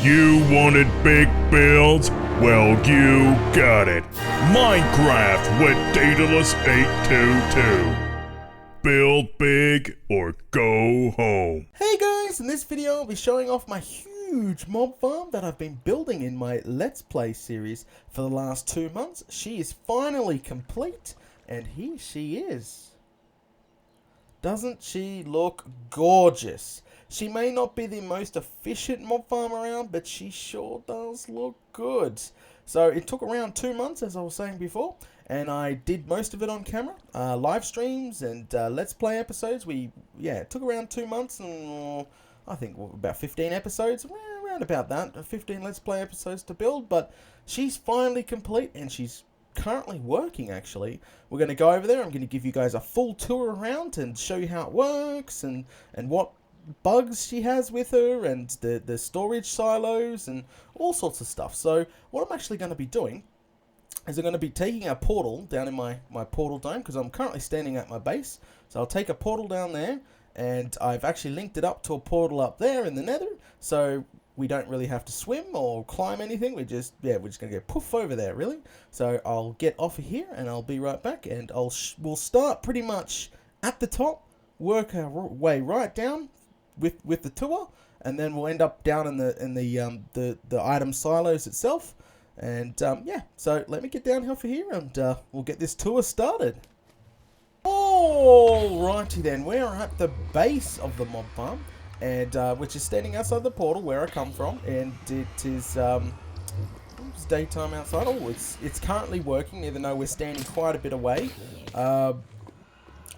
You wanted big builds? Well, you got it. Minecraft with Daedalus 822. Build big or go home. Hey guys, in this video I'll be showing off my huge mob farm that I've been building in my Let's Play series for the last 2 months. She is finally complete, and here she is. Doesn't she look gorgeous? She may not be the most efficient mob farm around, but she sure does look good. So it took around 2 months, as I was saying before, and I did most of it on camera, live streams and Let's Play episodes. It took around 2 months and I think about 15 episodes, around about that, 15 Let's Play episodes to build, but she's finally complete and she's currently working actually. We're going to go over there. I'm going to give you guys a full tour around and show you how it works and what bugs she has with her and the storage silos and all sorts of stuff. So what I'm actually going to be doing is I'm going to be taking a portal down in my portal dome, because I'm currently standing at my base. So I'll take a portal down there, and I've actually linked it up to a portal up there in the nether, so we don't really have to swim or climb anything. We're just going to go poof over there, really. So I'll get off of here and I'll be right back, and we'll start pretty much at the top, work our way right down with the tour, and then we'll end up down in the item silos itself. And so let me get down here and we'll get this tour started. Alrighty then, we're at the base of the mob farm, and which is standing outside the portal where I come from, and it is it's daytime outside. Oh, it's currently working, even though we're standing quite a bit away.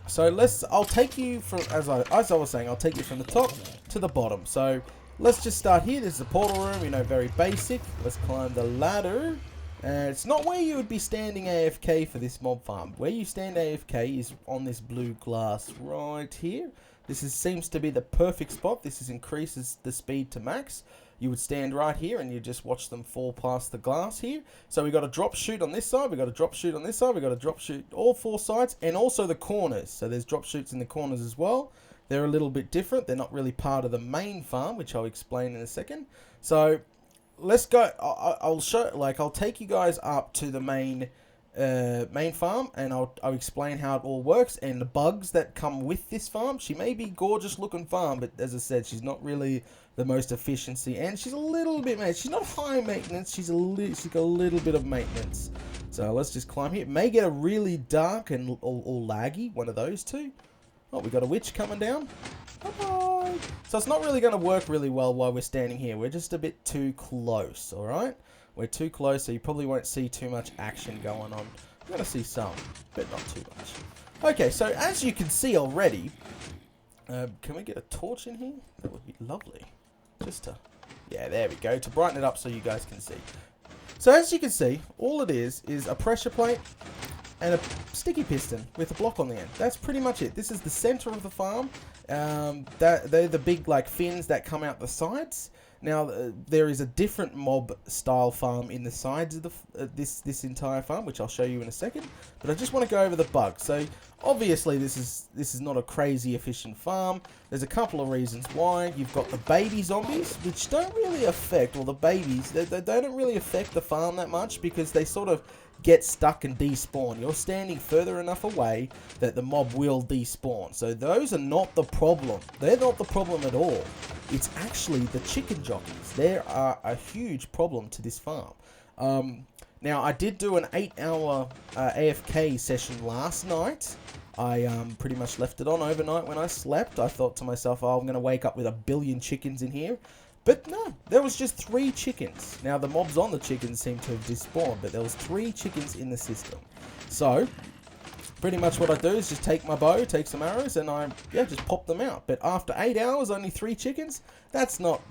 So I'll take you from, as I was saying, I'll take you from the top to the bottom. So let's just start here. This is the portal room, very basic. Let's climb the ladder. It's not where you would be standing AFK for this mob farm. Where you stand AFK is on this blue glass right here. This seems to be the perfect spot. This increases the speed to max. You would stand right here and you just watch them fall past the glass here. So we got a drop chute on this side, we got a drop chute on this side, we got a drop chute all 4 sides, and also the corners. So there's drop chutes in the corners as well. They're a little bit different. They're not really part of the main farm, which I'll explain in a second. So let's go. I'll take you guys up to the main farm, and I'll explain how it all works and the bugs that come with this farm. She may be gorgeous looking farm, but as I said, she's not really the most efficiency, and she's a little bit, she's not high maintenance. She's got a little bit of maintenance. So let's just climb here. It may get a really dark and or laggy, one of those two. Oh, we got a witch coming down. Bye-bye. So it's not really going to work really well while we're standing here. We're just a bit too close, alright? We're too close, so you probably won't see too much action going on. You're going to see some, but not too much. Okay, so as you can see already, can we get a torch in here? That would be lovely. Yeah, there we go, to brighten it up so you guys can see. So as you can see, all it is a pressure plate and a sticky piston with a block on the end. That's pretty much it. This is the center of the farm. They're the big fins that come out the sides. Now there is a different mob style farm in the sides of this entire farm, which I'll show you in a second. But I just want to go over the bugs. So obviously this is not a crazy efficient farm. There's a couple of reasons why. You've got the baby zombies, which don't really affect, or the babies, they don't really affect the farm that much, because they sort of get stuck and despawn. You're standing further enough away that the mob will despawn. So those are not the problem. They're not the problem at all. It's actually the chicken jockeys. They are a huge problem to this farm. Now, I did do an 8-hour AFK session last night. I pretty much left it on overnight when I slept. I thought to myself, oh, I'm going to wake up with a billion chickens in here. But no, there was just 3 chickens. Now, the mobs on the chickens seem to have despawned, but there was 3 chickens in the system. So pretty much what I do is just take my bow, take some arrows, and I just pop them out. But after 8 hours, only 3 chickens. That's not,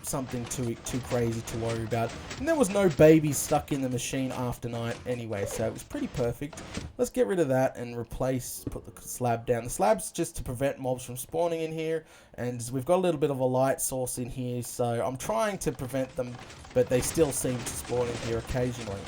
something too crazy to worry about. And there was no babies stuck in the machine after night anyway, so it was pretty perfect. Let's get rid of that and put the slab down. The slab's just to prevent mobs from spawning in here, and we've got a little bit of a light source in here, so I'm trying to prevent them, but they still seem to spawn in here occasionally.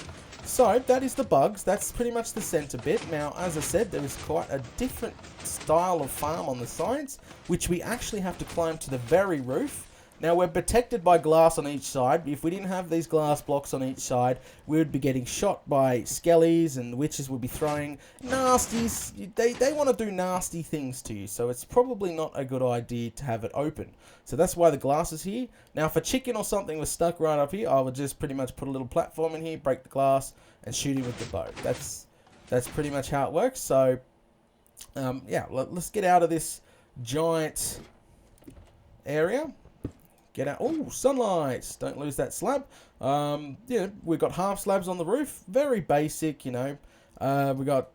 So that is the bugs. That's pretty much the center bit. Now, as I said, there is quite a different style of farm on the sides, which we actually have to climb to the very roof. Now, we're protected by glass on each side. If we didn't have these glass blocks on each side, we would be getting shot by skellies, and witches would be throwing nasties. They want to do nasty things to you, so it's probably not a good idea to have it open. So that's why the glass is here. Now, if a chicken or something was stuck right up here, I would just pretty much put a little platform in here, break the glass, and shoot him with the bow. That's pretty much how it works. So, yeah, let's get out of this giant area. Get out. Oh, sunlight. Don't lose that slab. Yeah, we've got half slabs on the roof. Very basic, you know. We got,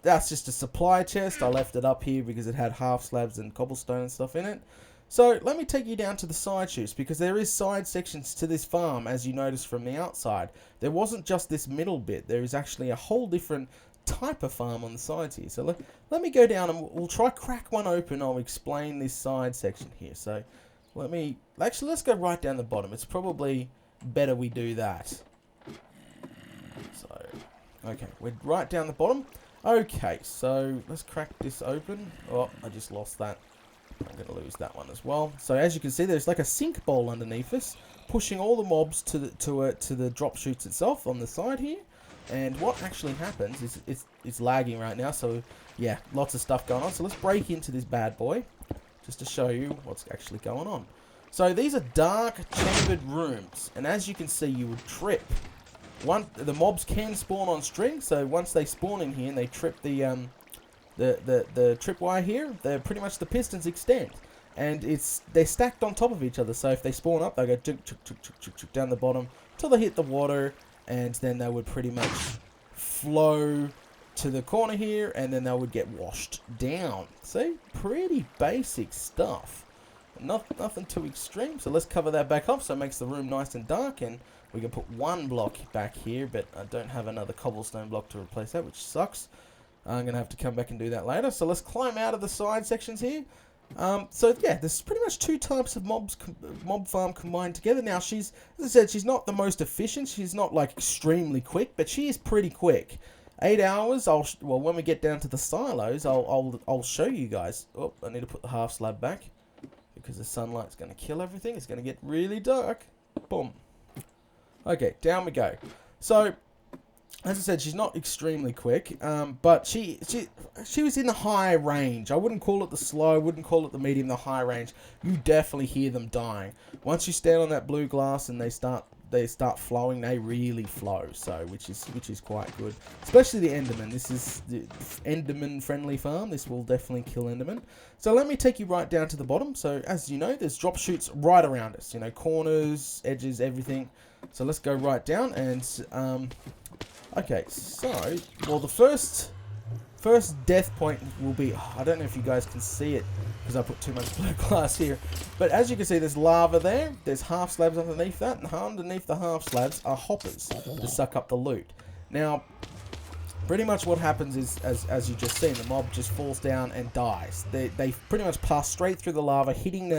that's just a supply chest. I left it up here because it had half slabs and cobblestone and stuff in it. So, let me take you down to the side chutes, because there is side sections to this farm, as you noticed from the outside. There wasn't just this middle bit. There is actually a whole different type of farm on the sides here. So, let me go down and we'll try crack one open. I'll explain this side section here. So, let's go right down the bottom. It's probably better we do that. So, okay, we're right down the bottom. Okay, so let's crack this open. Oh, I just lost that. I'm going to lose that one as well. So as you can see, there's like a sink bowl underneath us, pushing all the mobs to the drop chutes itself on the side here. And what actually happens is it's lagging right now. So yeah, lots of stuff going on. So let's break into this bad boy, just to show you what's actually going on. So these are dark chambered rooms, and as you can see, you would trip. The mobs can spawn on string, so once they spawn in here and they trip the tripwire here, they're pretty much the pistons extend, and they're stacked on top of each other. So if they spawn up, they go chuk, chuk, chuk, chuk, chuk, chuk, down the bottom till they hit the water, and then they would pretty much flow to the corner here, and then they would get washed down. See, pretty basic stuff. Nothing too extreme. So let's cover that back up so it makes the room nice and dark, and we can put one block back here, but I don't have another cobblestone block to replace that, which sucks. I'm going to have to come back and do that later. So let's climb out of the side sections here. So yeah, there's pretty much two types of mob farm combined together. Now, as I said, she's not the most efficient. She's not like extremely quick, but she is pretty quick. 8 hours. Well, when we get down to the silos, I'll show you guys. Oh, I need to put the half slab back because the sunlight's going to kill everything. It's going to get really dark. Boom. Okay, down we go. So, as I said, she's not extremely quick, but she was in the high range. I wouldn't call it the slow, wouldn't call it the medium, the high range. You definitely hear them dying. Once you stand on that blue glass and they start flowing, they really flow. So, which is quite good. Especially the Enderman. This is the Enderman friendly farm. This will definitely kill Enderman. So let me take you right down to the bottom. So as you know, there's drop chutes right around us. You know, corners, edges, everything. So let's go right down and okay, so, well, the first death point will be, I don't know if you guys can see it because I put too much blue glass here, but as you can see, there's lava there, there's half slabs underneath that, and underneath the half slabs are hoppers to suck up the loot. Now, pretty much what happens is, as you just seen, the mob just falls down and dies. They pretty much pass straight through the lava, hitting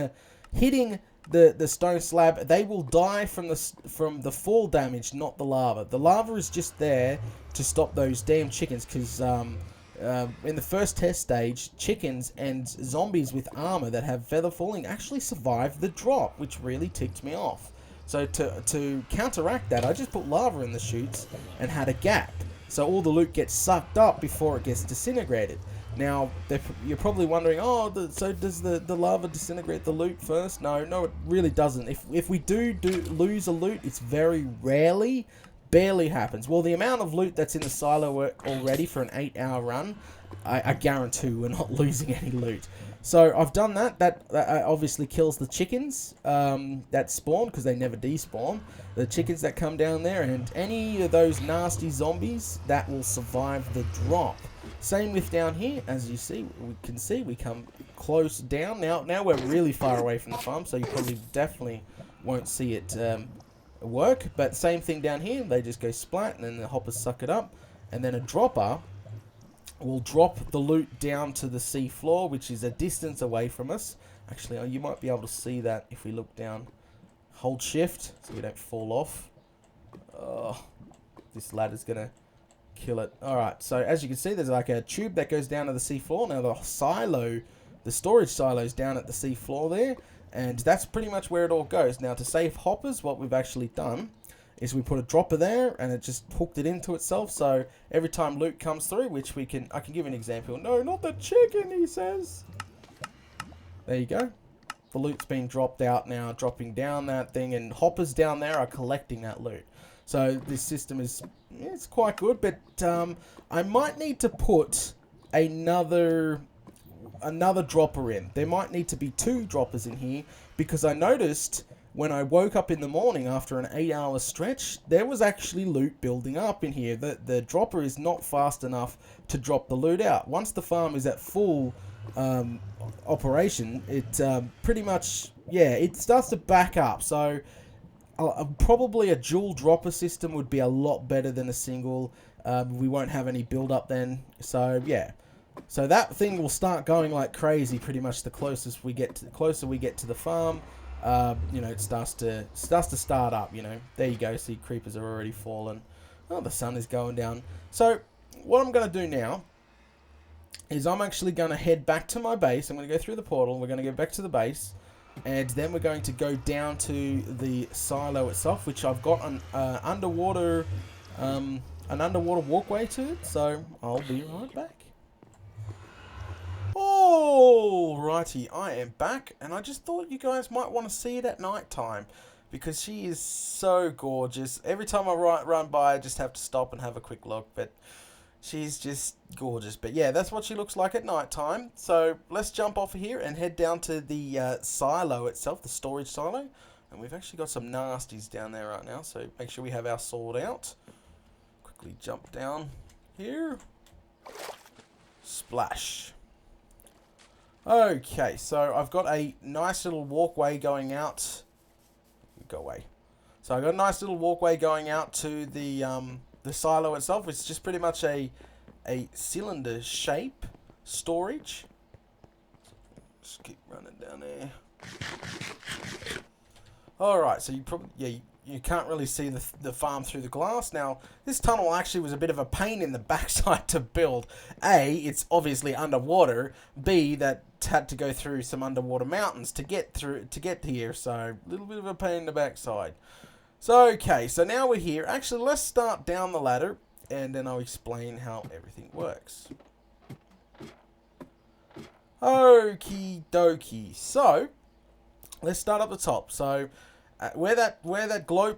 the stone slab. They will die from the fall damage, not the lava. The lava is just there to stop those damn chickens, because in the first test stage, chickens and zombies with armor that have feather falling actually survived the drop, which really ticked me off. So to counteract that, I just put lava in the chutes and had a gap, so all the loot gets sucked up before it gets disintegrated. Now, you're probably wondering, oh, so does the lava disintegrate the loot first? No, it really doesn't. If we do lose a loot, it's very rarely, barely happens. Well, the amount of loot that's in the silo already for an 8-hour run, I guarantee we're not losing any loot. So I've done that. That obviously kills the chickens that spawn, because they never despawn. The chickens that come down there, and any of those nasty zombies that will survive the drop. Same with down here, as you see, we come close down. Now we're really far away from the farm, so you probably definitely won't see it work. But same thing down here, they just go splat, and then the hoppers suck it up. And then a dropper will drop the loot down to the sea floor, which is a distance away from us. Actually, you might be able to see that if we look down. Hold shift, so we don't fall off. Oh, this ladder's going to kill it. Alright, so as you can see, there's like a tube that goes down to the sea floor. Now the storage silo is down at the sea floor there, And that's pretty much where it all goes. Now, to save hoppers, what we've actually done is we put a dropper there, and it just hooked it into itself. So every time loot comes through, which I can give an example. No, not the chicken, he says. There you go. The loot's been dropped out now, dropping down that thing, and hoppers down there are collecting that loot. So this system it's quite good, but I might need to put another dropper in. There might need to be 2 droppers in here, because I noticed when I woke up in the morning after an 8-hour stretch, there was actually loot building up in here. The dropper is not fast enough to drop the loot out. Once the farm is at full operation, it pretty much, it starts to back up. So probably a dual dropper system would be a lot better than a single. We won't have any build up then. So yeah, so that thing will start going like crazy pretty much the closer we get to the farm. It starts to start up. There you go. See, creepers are already fallen. Oh, the sun is going down. So what I'm going to do now is I'm actually going to head back to my base. I'm going to go through the portal. We're going to go back to the base, and then we're going to go down to the silo itself, which I've got an underwater walkway to it. So I'll be right back. Alrighty, I am back, and I just thought you guys might want to see it at night time, because she is so gorgeous. Every time I run by, I just have to stop and have a quick look, but she's just gorgeous. But yeah, that's what she looks like at night time. So let's jump off of here and head down to the silo itself, the storage silo. And we've actually got some nasties down there right now, so make sure we have our sword out. Quickly jump down here. Splash. Okay, so I've got a nice little walkway going out. Go away. So I've got a nice little walkway going out to the silo itself. It's just pretty much a cylinder shape storage. Just keep running down there. Alright, so you can't really see the farm through the glass. Now, this tunnel actually was a bit of a pain in the backside to build. A, it's obviously underwater. B, that had to go through some underwater mountains to get here. So, a little bit of a pain in the backside. So, okay, so now we're here. Actually, let's start down the ladder, and then I'll explain how everything works. Okie dokie. So, let's start up the top. So, where that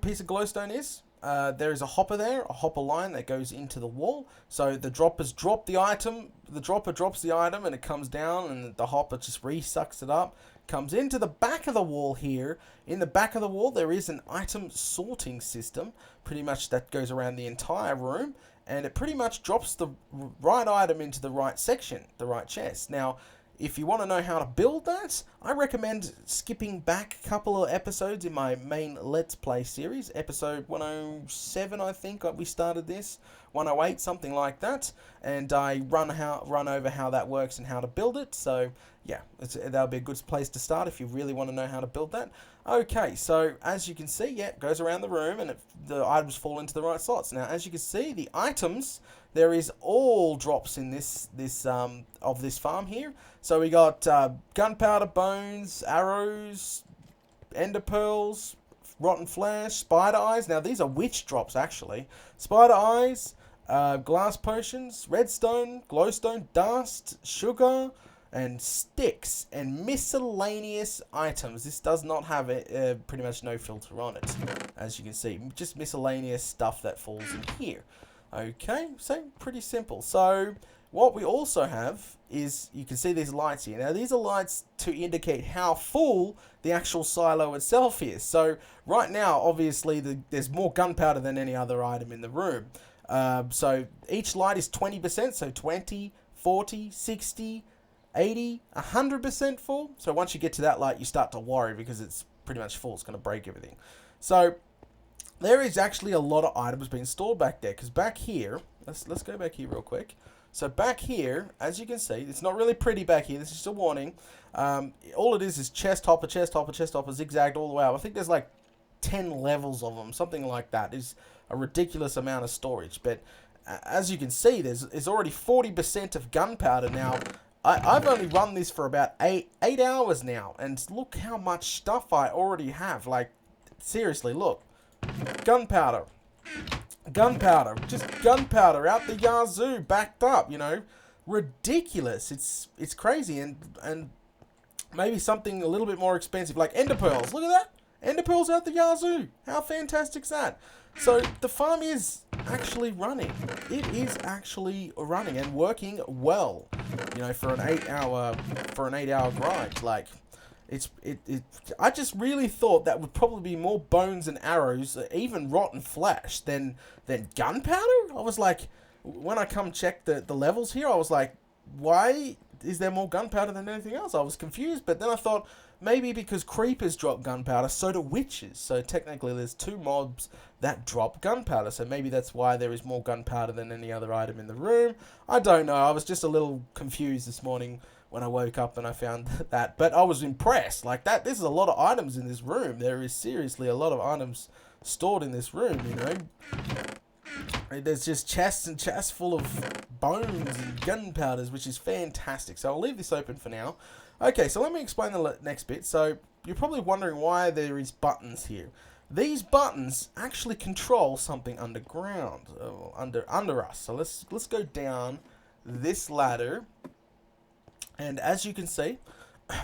piece of glowstone is, there is a hopper there, a hopper line that goes into the wall. So the droppers drop the item, the dropper drops the item, and it comes down, and the hopper just re-sucks it up, comes into the back of the wall here. In the back of the wall, there is an item sorting system, pretty much that goes around the entire room, and it pretty much drops the right item into the right section, the right chest. Now, if you want to know how to build that, I recommend skipping back a couple of episodes in my main Let's Play series. Episode 107, I think, we started this. 108, something like that. And I run over how that works and how to build it. So, yeah, that'll be a good place to start if you really want to know how to build that. Okay, so as you can see, yeah, it goes around the room, and the items fall into the right slots. Now, as you can see, the items, there is all drops in this farm here. So we got gunpowder, bones, arrows, ender pearls, rotten flesh, spider eyes. Now these are witch drops actually. Spider eyes, glass potions, redstone, glowstone, dust, sugar, and sticks, and miscellaneous items. This does not have pretty much no filter on it, as you can see. Just miscellaneous stuff that falls in here. Okay, so pretty simple. So what we also have is, you can see these lights here. Now these are lights to indicate how full the actual silo itself is. So right now, obviously, there's more gunpowder than any other item in the room. So each light is 20%, so 20, 40, 60, 80, 100% full. So once you get to that light, you start to worry because it's pretty much full. It's going to break everything. So there is actually a lot of items being stored back there, because back here, let's go back here real quick. So back here, as you can see, it's not really pretty back here. This is just a warning. All it is chest hopper, chest hopper, chest hopper, zigzagged all the way up. I think there's like 10 levels of them, something like that. It's a ridiculous amount of storage. But as you can see, there's already 40% of gunpowder now I've only run this for about eight hours now, and look how much stuff I already have. Like, seriously, look. Gunpowder, just gunpowder out the yazoo, backed up, you know. Ridiculous. It's crazy, and maybe something a little bit more expensive, like ender pearls. Look at that. Ender pearls out the yazoo. How fantastic is that? So the farm is actually running. It is actually running and working well. You know, for an 8 hour grind. Like, I just really thought that would probably be more bones and arrows, even rotten flesh, than gunpowder. I was like, when I come check the levels here, I was like, why is there more gunpowder than anything else? I was confused, but then I thought, maybe because creepers drop gunpowder, so do witches. So technically there's 2 mobs that drop gunpowder. So maybe that's why there is more gunpowder than any other item in the room. I don't know. I was just a little confused this morning when I woke up and I found that. But I was impressed. Like, that, there's a lot of items in this room. There is seriously a lot of items stored in this room, you know. There's just chests and chests full of bones and gunpowders, which is fantastic. So I'll leave this open for now. Okay, so let me explain the next bit. So you're probably wondering why there is buttons here. These buttons actually control something underground, under us. So let's go down this ladder, and as you can see,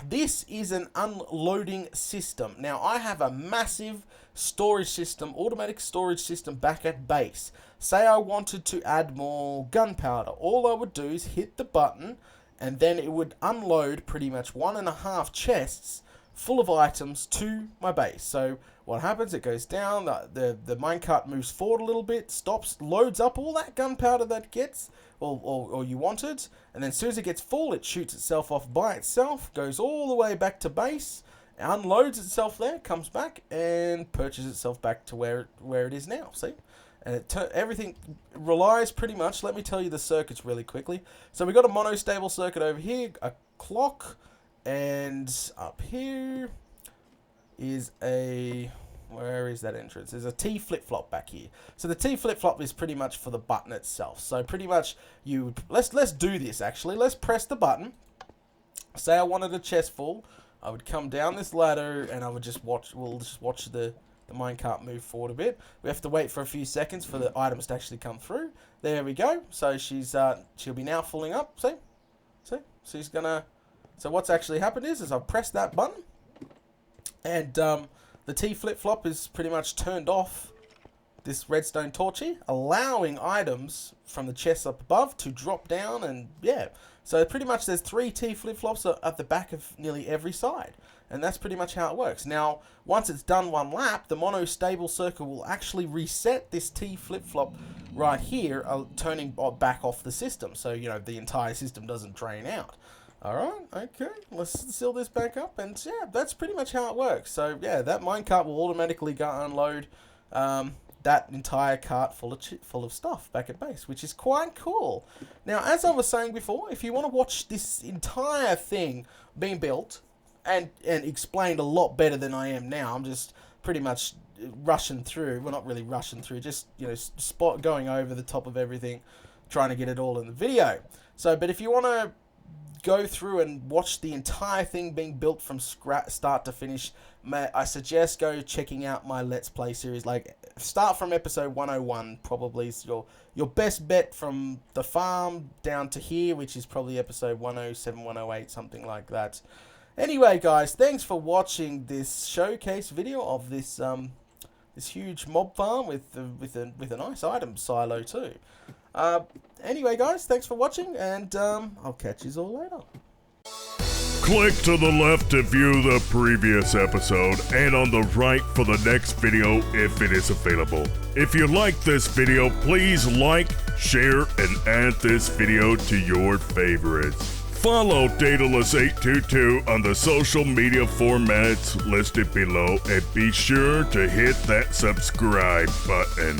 this is an unloading system. Now, I have a massive storage system, automatic storage system back at base. Say I wanted to add more gunpowder. All I would do is hit the button, and then it would unload pretty much 1.5 chests full of items to my base. So what happens, it goes down, the minecart moves forward a little bit, stops, loads up all that gunpowder that it gets, or you want it, and then as soon as it gets full, it shoots itself off by itself, goes all the way back to base, unloads itself there, comes back, and purchases itself back to where it is now, see? And everything relies pretty much, let me tell you the circuits really quickly. So we've got a monostable circuit over here, a clock, and up here is where is that entrance? There's a T flip-flop back here. So the T flip-flop is pretty much for the button itself. So pretty much let's do this actually. Let's press the button. Say I wanted a chest full. I would come down this ladder and I would just watch, we'll just watch the minecart move forward a bit. We have to wait for a few seconds for the items to actually come through. There we go. So she'll be now filling up. See? She's gonna, so what's actually happened is I've pressed that button, and the T flip-flop is pretty much turned off this redstone torch here, allowing items from the chests up above to drop down, and yeah. So pretty much there's 3 T flip-flops at the back of nearly every side. And that's pretty much how it works. Now, once it's done 1 lap, the monostable circuit will actually reset this T flip-flop right here, turning back off the system. So, you know, the entire system doesn't drain out. Alright, okay, let's seal this back up, and yeah, that's pretty much how it works. So yeah, that minecart will automatically go unload that entire cart full of stuff back at base, which is quite cool. Now, as I was saying before, if you want to watch this entire thing being built and explained a lot better than I am now, I'm just pretty much rushing through, well, not really rushing through, just, you know, going over the top of everything, trying to get it all in the video. So, but if you want to go through and watch the entire thing being built from start to finish, I suggest go checking out my Let's Play series. Like, start from episode 101, probably is your best bet, from the farm down to here, which is probably episode 107, 108, something like that. Anyway, guys, thanks for watching this showcase video of this this huge mob farm with a nice item silo too. Anyway, guys, thanks for watching, and I'll catch you all later. Click to the left to view the previous episode, and on the right for the next video if it is available. If you like this video, please like, share, and add this video to your favorites. Follow Daedalus822 on the social media formats listed below, and be sure to hit that subscribe button.